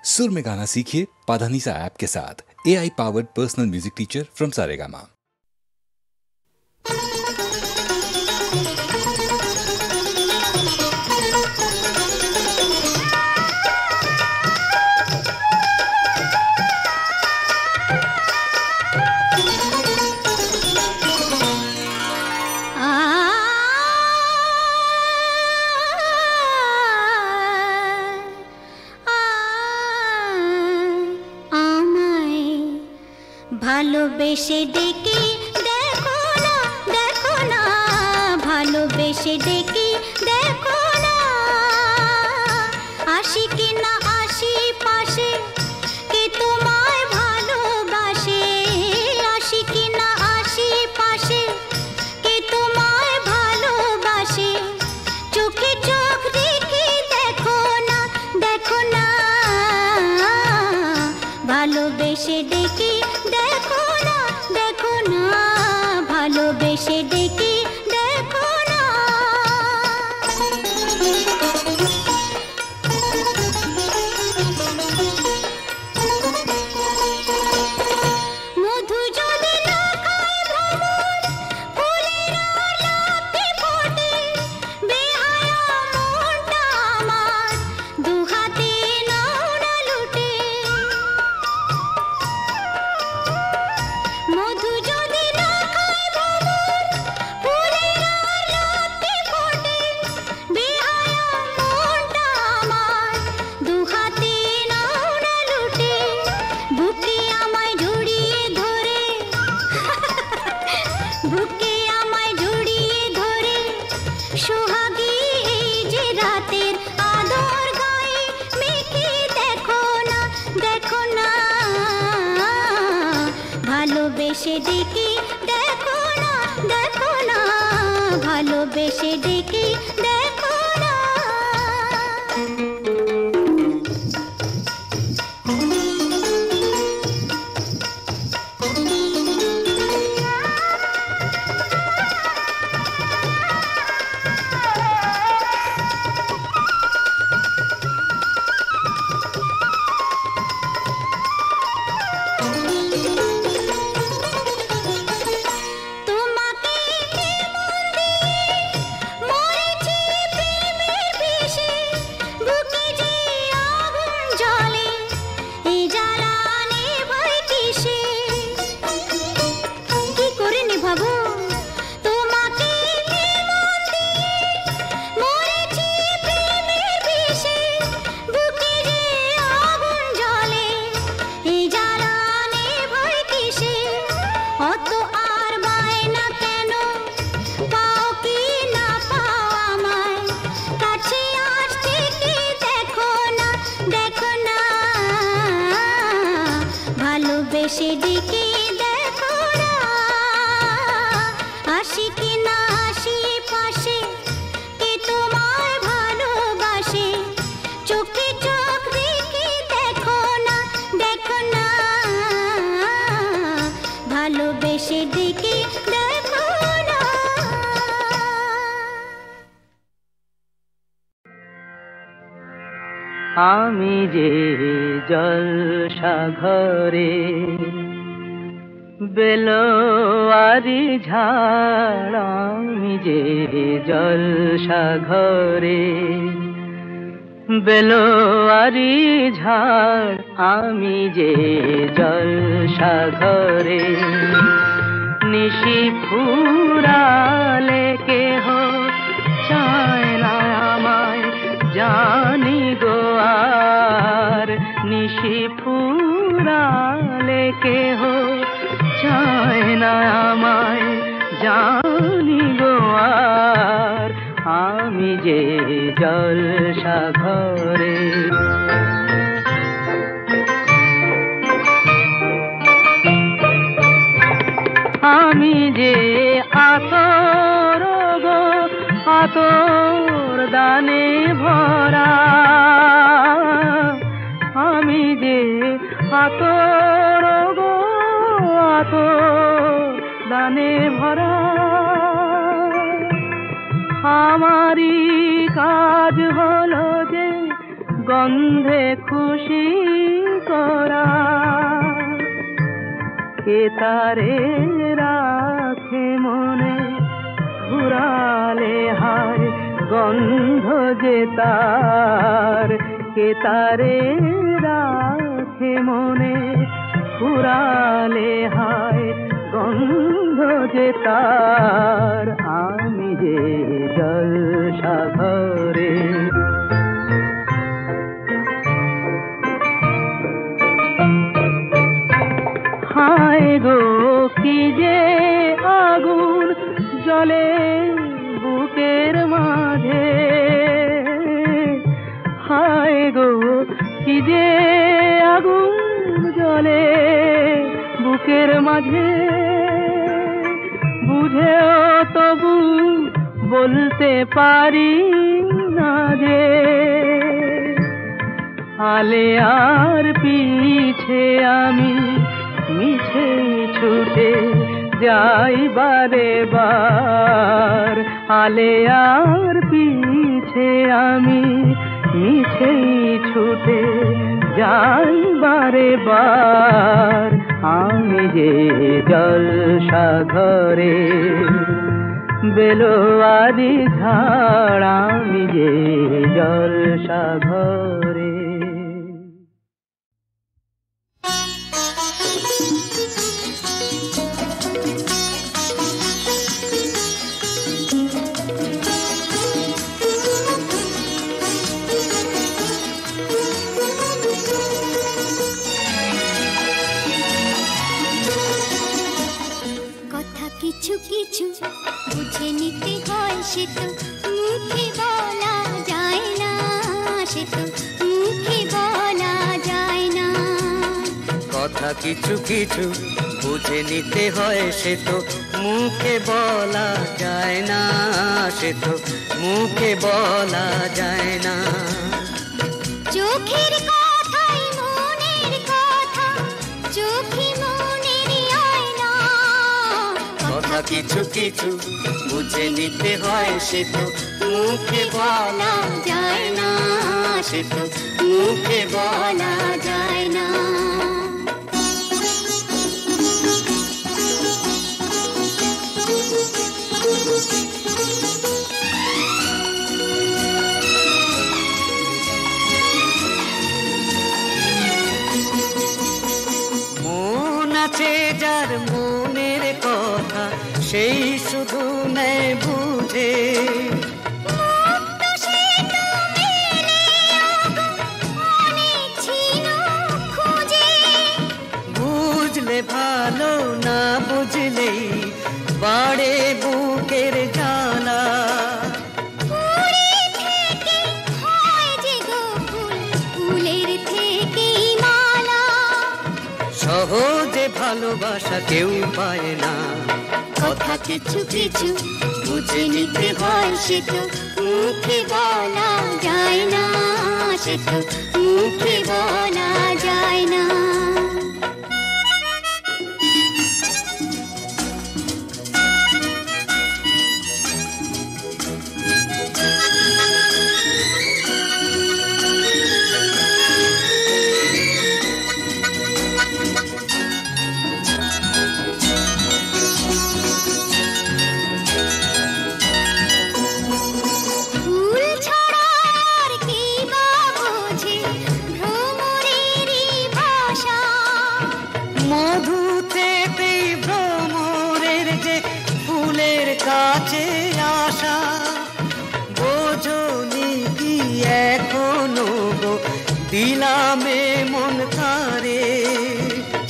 सुर में गाना सीखिए पाधानीसा ऐप के साथ। AI powered personal music teacher from Saregama. ভালোবেসে ডেকে দেখো না ভালোবেসে ডেকে দেখো না আসি কি না আসি পাশে কে তোমায় ভালোবাসে আসি কি না আসি পাশে কে তোমায় ভালোবাসে চোখে চোখ রেখে দেখো না ভালোবেসে ডেকে দেখো না ভালোবেসে ডেকে দেখো না মধু যদি না খায় ভ্রমর ফুলের আলাপে ফোটে বেহায়া মনটা আমার দু হাতে নাও না লুটে মধু যদি না খায় ভ্রমর ফুলের আলাপে ফোটে বেহায়া মনটা আমার দু হাতে নাও না লুটে বুকে আমায় জড়িয়ে ধরে বুকে আমায় জড়িয়ে ধরে সোহাগী এই যে রাতের আদর গায়ে মেখে দেখো না ভালোবেসে ডেকে দেখো না ভালোবেসে ডেকে দেখো না তোমাকে মন দিয়ে মরেছি প্রেমের বিষে বুকে যে আগুন জ্বলে এই জ্বালা নেভাই কিসে কি করে নেভাবো তোমাকে মন দিয়ে মরেছি প্রেমের বিষে বুকে যে আগুন জ্বলে এই জ্বালা নেভাই কিসে অত আর বায়না কেন পাও কি না পাও আমায় কাছে আসছে কি দেখো না ভালোবেসে ডেকে দেখো না আসি কি না আসি পাশে কে তোমায় ভালোবাসে চোখে চোখ রেখে দেখো না ভালোবেসে ডেকে দেখো না আমি যে জলসাঘরে বেলোয়ারি ঝাড় আমি যে জলসাঘরে বেলোয়ারি ঝাড় আমি যে জলসাঘরে নিশি ফুরালে কেহ চায় না আমায় জানি গো আর নিশি ফুরালে কেহ চায় না আমায় জানি গো আর আমি যে জলসাঘরে আমি যে আতর গো আতর দানে ভরা আমি যে আতর গো আতর দানে ভরা আমারই কাজ হলো যে গন্ধে খুশি করা, কে তারে রাখে মনে ঘুরালে হায় গন্ধ যে তার, কে তারে রাখে মনে ঘুরালে হায় গন্ধ যে তার। আমি যে জলসাঘরে হায় গো কি যে আগুন জ্বলে বুকের মাঝে, হায় গো কি যে আগুন জ্বলে বুকের মাঝে, বুঝেও তবু বলতে পারি না যে আলে আর পিছে আমি মিছে ছুটে যাই বারে বার, আলে আর পিছে আমি মিছে ছুটে যাই বারে বার। আমি যে জলসাঘরে বেলোয়ারি ঝাড়, আমি যে জলসাঘরে। কিছু কিছু বুঝে নিতে হয়, সে তো মুখে বলা যায় না, সে তো মুখে বলা যায় না। কথা কিছু কিছু বুঝে নিতে হয়, সে তো মুখে বলা যায় না, সে তো মুখে বলা যায় না। চোখের কথাই মনের কথা, চোখে মনের আয়না। কথা কিছু কিছু বুঝে নিতে হয়, সে তো মুখে বলা যায় না, সে তো মুখে বলা যায় না। মন আছে যার মনের কথা, সেই শুধু নেয় বুঝে, বুঝলে ভালো না বুঝলেই বাড়ে বুকের জ্বালা। সহজে ভালোবাসা কেউ পায় না। কথা কিছু কিছু বুঝে নিতে হয়, সে তো মুখে বলা যায় না, সে তো মুখে বলা যায় না। কাছে আসা বোঝনি কি এখনো গো দিলামে মন তারে।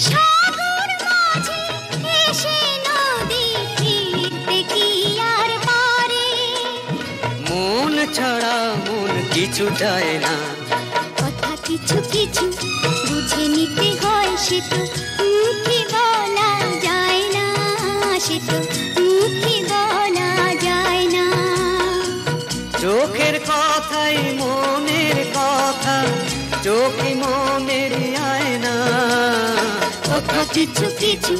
সাগর মাঝে এসে নদী ফিরতে কি আর পারে। মন ছাড়া মন কিছু যায় না। কথা কিছু কিছু বুঝে নিতে হয়, সে তো মুখে বলা যায় না, সে তো মুখে বলা যায় না। চোখের কথাই মনের কথা, চোখে মনের আয়না। কথা কিছু কিছু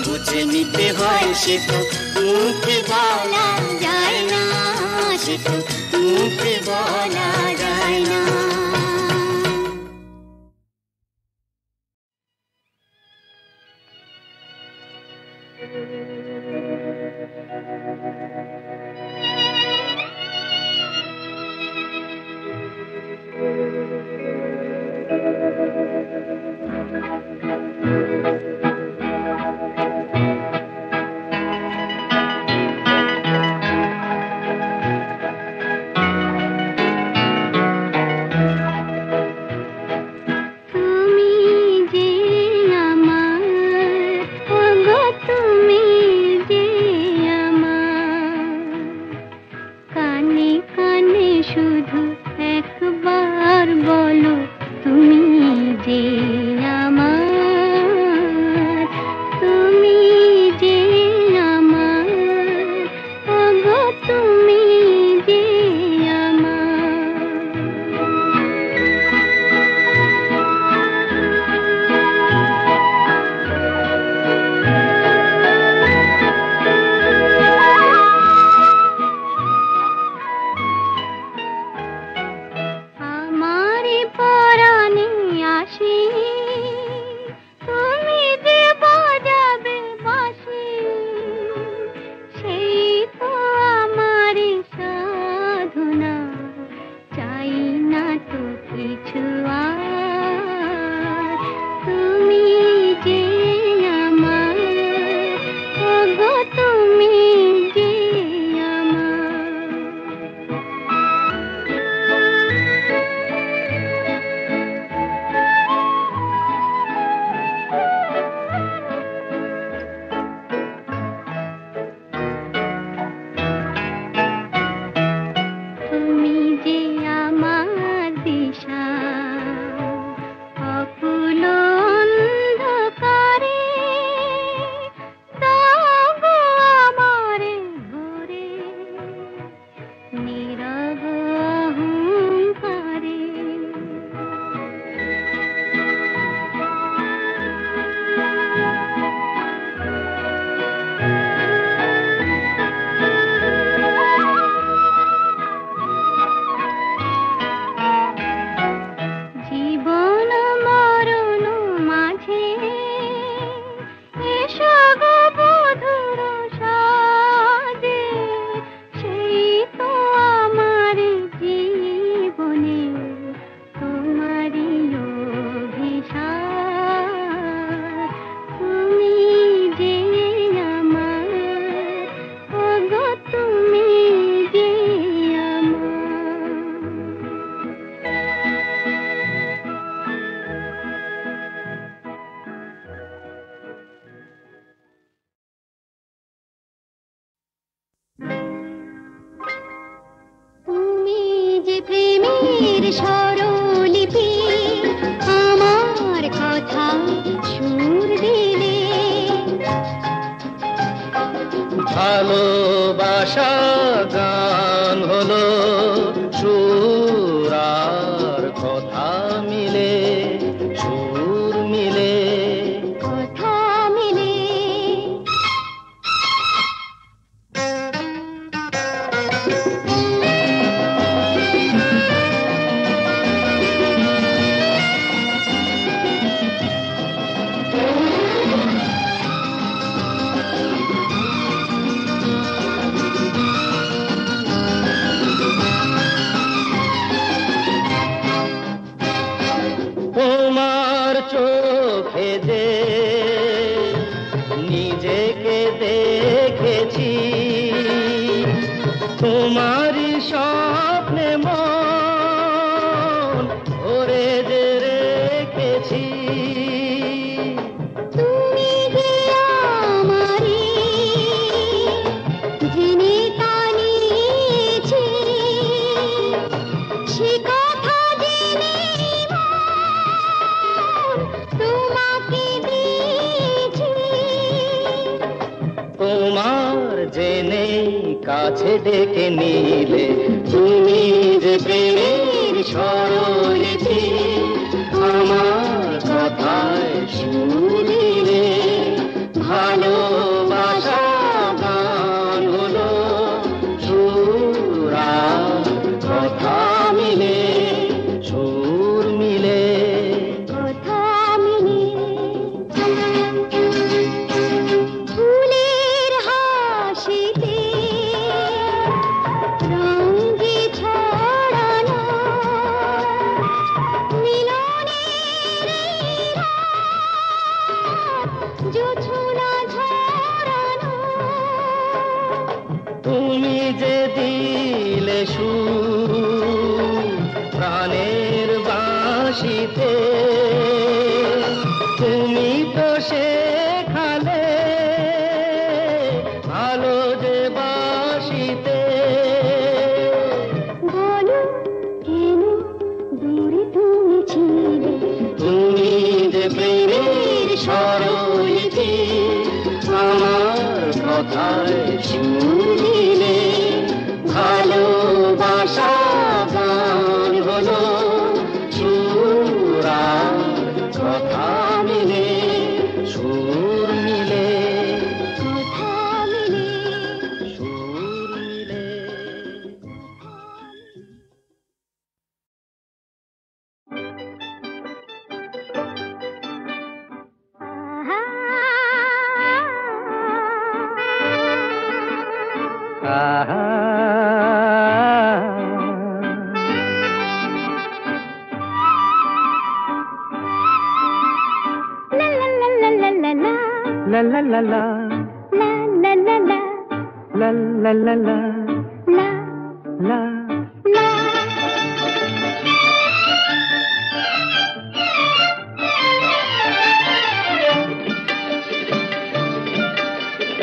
বুঝে নিতে হয়, সে তো মুখে বলা যায় না, সে তো মুখে বলা যায় না। ভালোবাসা গান হলো সুর আর কথা মিলে, সুর মিলে কথা মিলে। তোমার চোখে যে নিজেকে দেখেছি, তোমারই স্বপ্নে মন ভরে যে রেখেছি। তুমি যে আমারই জেনে তা নিয়েছি, সে কথা জেনে তোমাকে দিয়েছি। তোমার জেনে কাছে ডেকে নিলে, তুমি যে প্রেমের স্বরলিপি, আমার কথায় সুর দিলে। ভালোবাসা গান হলো সুর আর কথা মিলে, সুর মিলে কথা মিলে। ফুলের হাসিতে রঙে ছড়ানো, মিলনে তুমি যে প্রেমের স্বরলিপি, আমার কথায় সুর দিলে, ভালোবাসা গান হলো, সুর আর কথা মিলে, সুর মিলে, কথা মিলে, সুর মিলে। আহা, লা লা লা লা লা লা লা, La la la la, লা লা লা লা, la la la la, লা la. লা।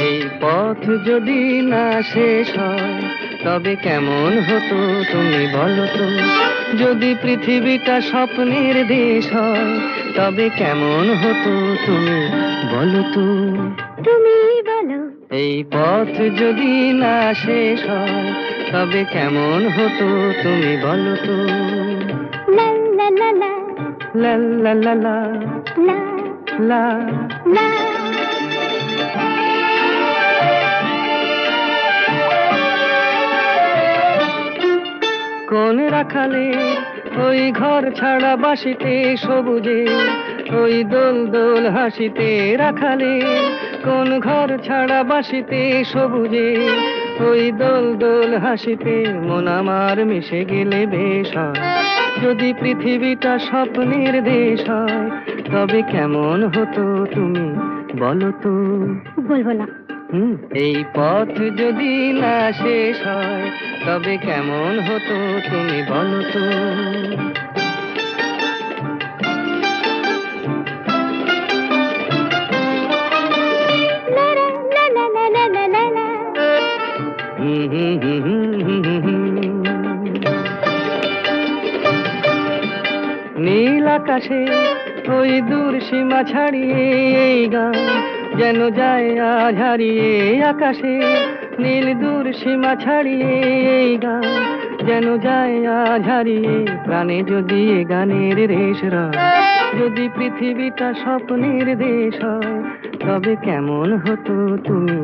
এই পথ যদি না শেষ হয় তবে কেমন হতো তুমি বলো তো, যদি পৃথিবীটা স্বপ্নের দেশ হয় তবে কেমন হতো তুমি বলো তো। তুমি বলো, এই পথ যদি না শেষ হয় তবে কেমন হতো তুমি বলো তো। লা লা লা লা, লা লা লা লা, লা লা। লা। কোন রাখালে ওই ঘর ছাড়া বাসিতে সবুজে, ওই দোল দোল হাসিতে রাখালে, কোন ঘর ছাড়া বাসিতে সবুজে, ওই দোল দোল হাসিতে মন আমার মিশে গেলে বেশ হয়। যদি পৃথিবীটা স্বপ্নের দেশ হয় তবে কেমন হতো তুমি বলো তো। বলবো না। এই পথ যদি না শেষ হয় তবে কেমন হতো তুমি বলো তো। লা লা লা লা লা লা লা লা। নীল আকাশে ওই দূর সীমা ছাড়িয়ে এই গান যেন যায় আজ হারিয়ে। আকাশে নীল দূর সীমা ছাড়িয়ে এই গান যেন যায় আজ হারিয়ে। প্রাণে যদি এ গানের রেশ রয়, যদি পৃথিবীটা স্বপ্নের দেশ হয় তবে কেমন হতো তুমি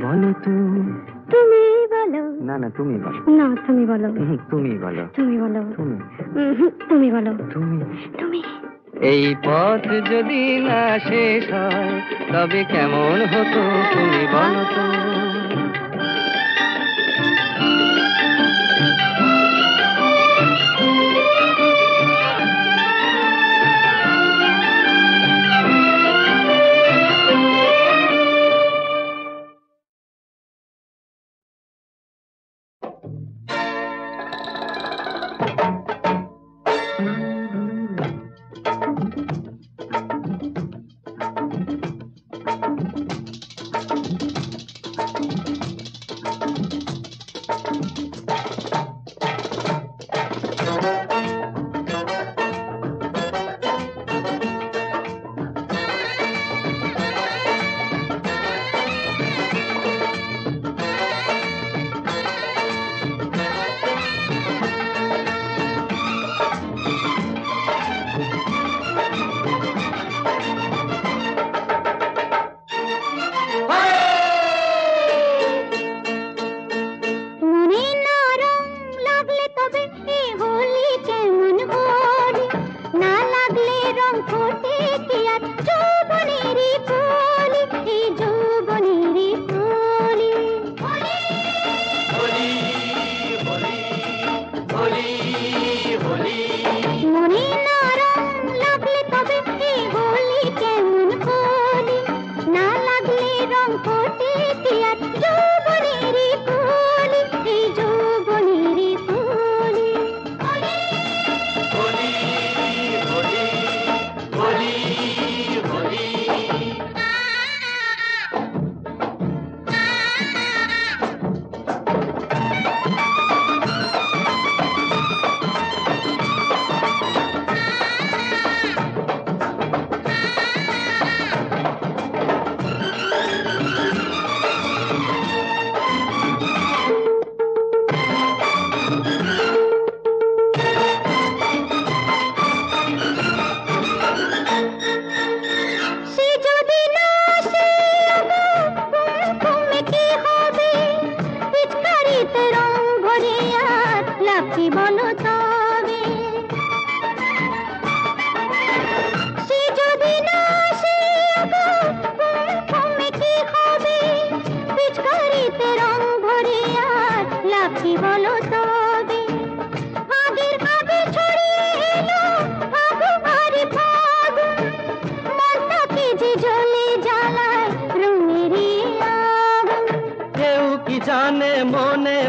বলো তো। তুমি বলো। না না তুমি বলো। না তুমি বলো। তুমি বলো। তুমি বলো। তুমি তুমি বলো। তুমি তুমি। এই পথ যদি না শেষ হয় তবে কেমন হতো তুমি বলো তো।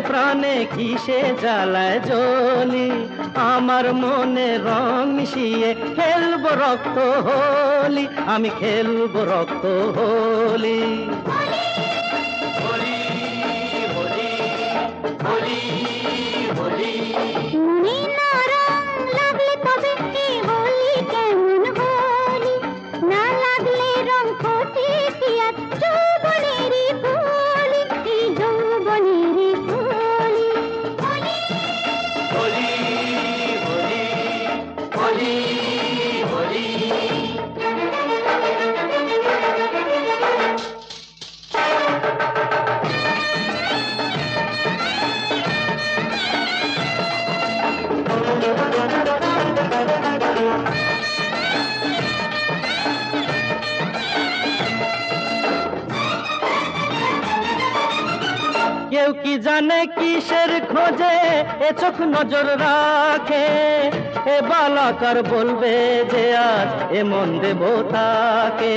প্রাণে কিসে জ্বালায় জ্বলি, আমার মনে রং মিশিয়ে খেলবো রক্ত হোলি, আমি খেলবো রক্ত হোলি। কেউ কি জানে কিসের খোঁজে এ চোখ নজর রাখে, এ বালাকার বলবে যে আজ এ মন দেব তাকে।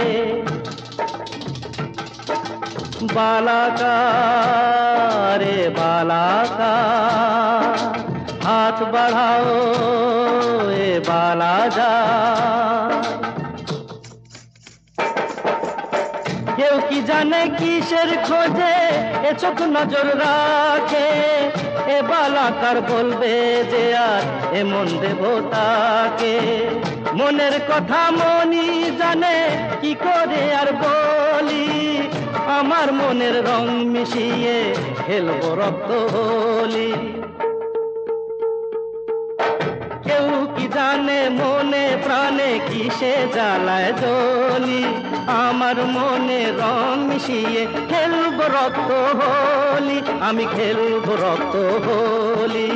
বালাকার রে বালাকার, হাত বাড়াও এ বালা যা। কেউ কি জানে কিসের খোঁজে এ চোখ নজর রাখে, এ বালাকার বলবে যে আর এ মন দেব তাকে। মনের কথা মনি জানে কি করে আর বলি, আমার মনের রং মিশিয়ে খেলবো রক্ত হোলি। কেউ কি জানে মনে প্রাণে কিসে জ্বালায় জ্বলি, আমার মনে রং মিশিয়ে খেলবো রক্ত হোলি, আমি খেলবো রক্ত হোলি।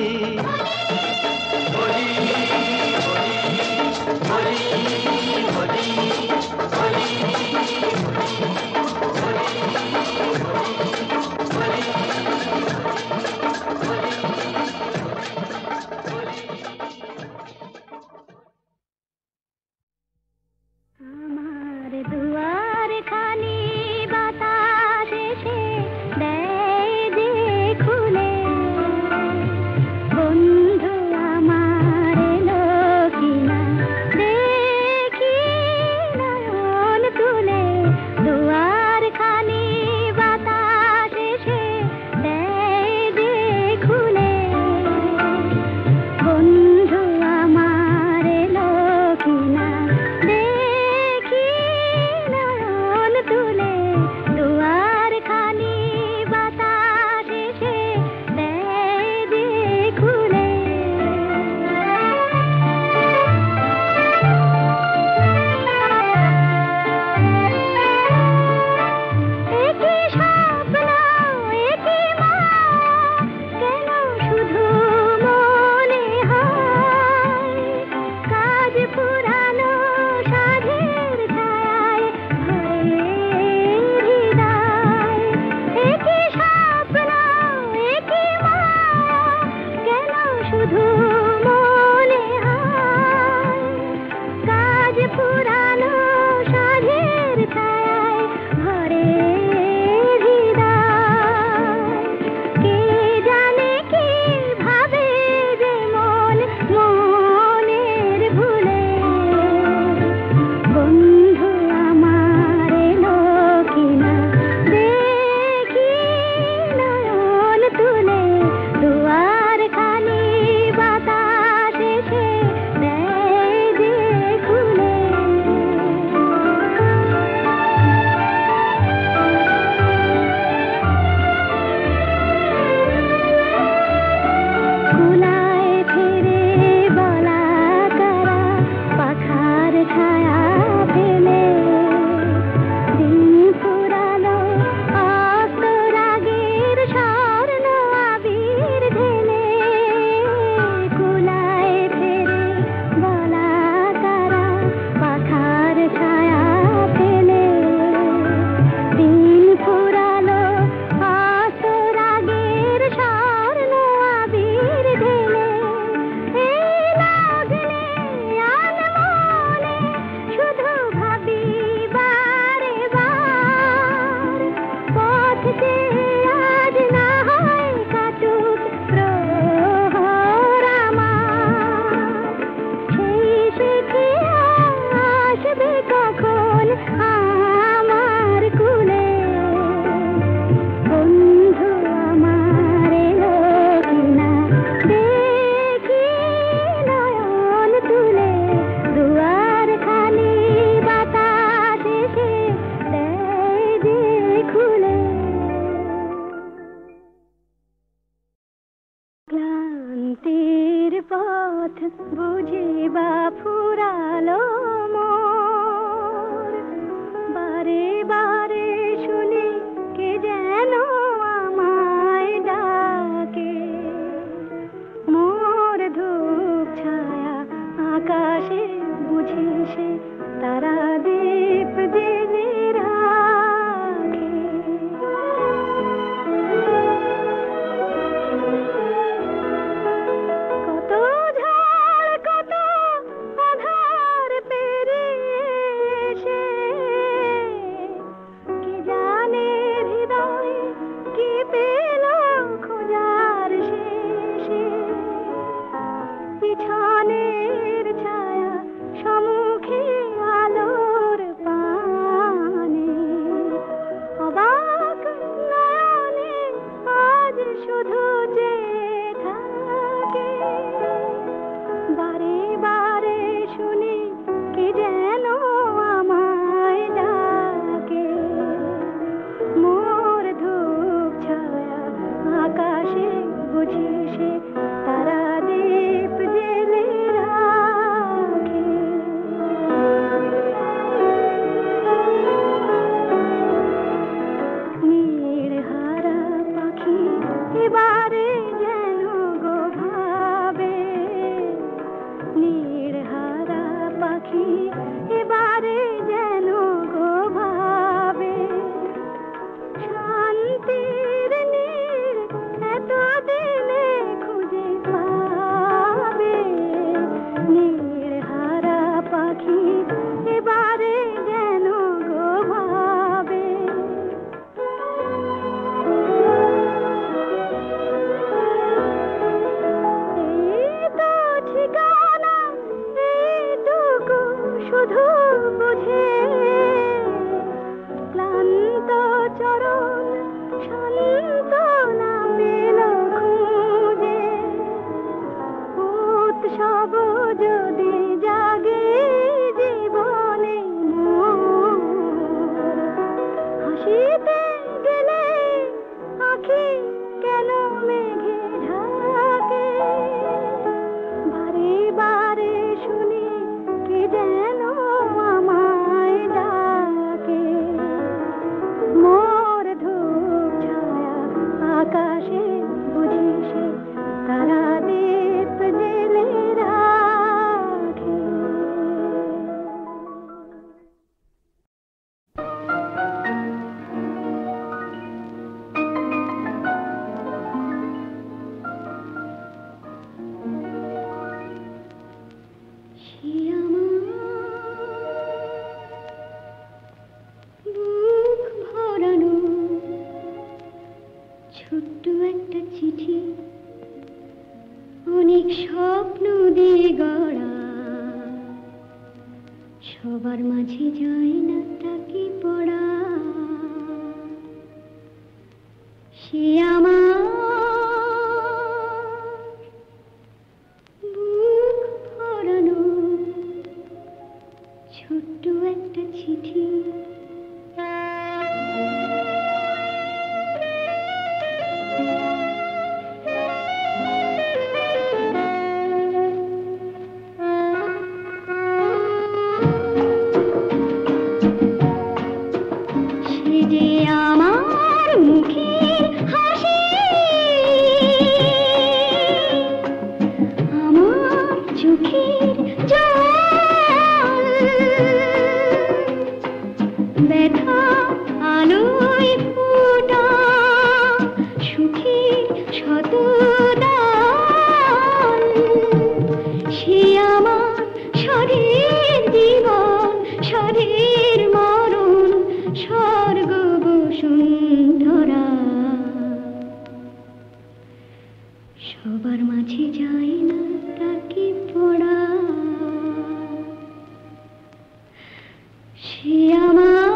বুঝে ক্লান্ত চরণ শান্ত না পেল খুঁজে উৎসব যদি জাগে জীবনে হাসিতে গেলে আখি কেন মেঘে ঢাকে বারে বারে শুনি কে যেন আমায় ডাকে মোর ধূপ ছায়া আকাশে বুঝি সে তারা দীপ জেলে রাখে ছোট্ট একটা চিঠি অনেক স্বপ্ন দিয়ে গড়া সবার মাঝে যায় না তাকে পড়া সে আমার বুক ভরানো ছোট্ট একটা চিঠি সবার মাঝে যায় না তাকে পড়া সে আমার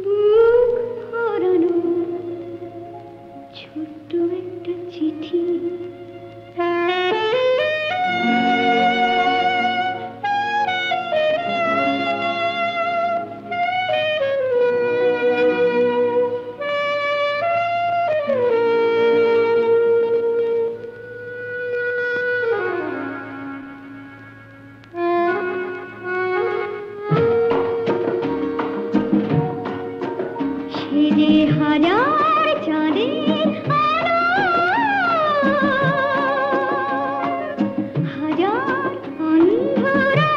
বুক ভরানো ছোট্ট একটা চিঠি হাজার চাঁদের হাজার অন্ধরা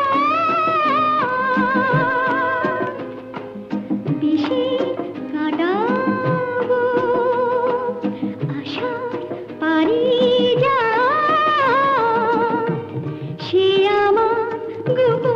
বিষে কাটাবো আশার পারি যা সে আমার গোপন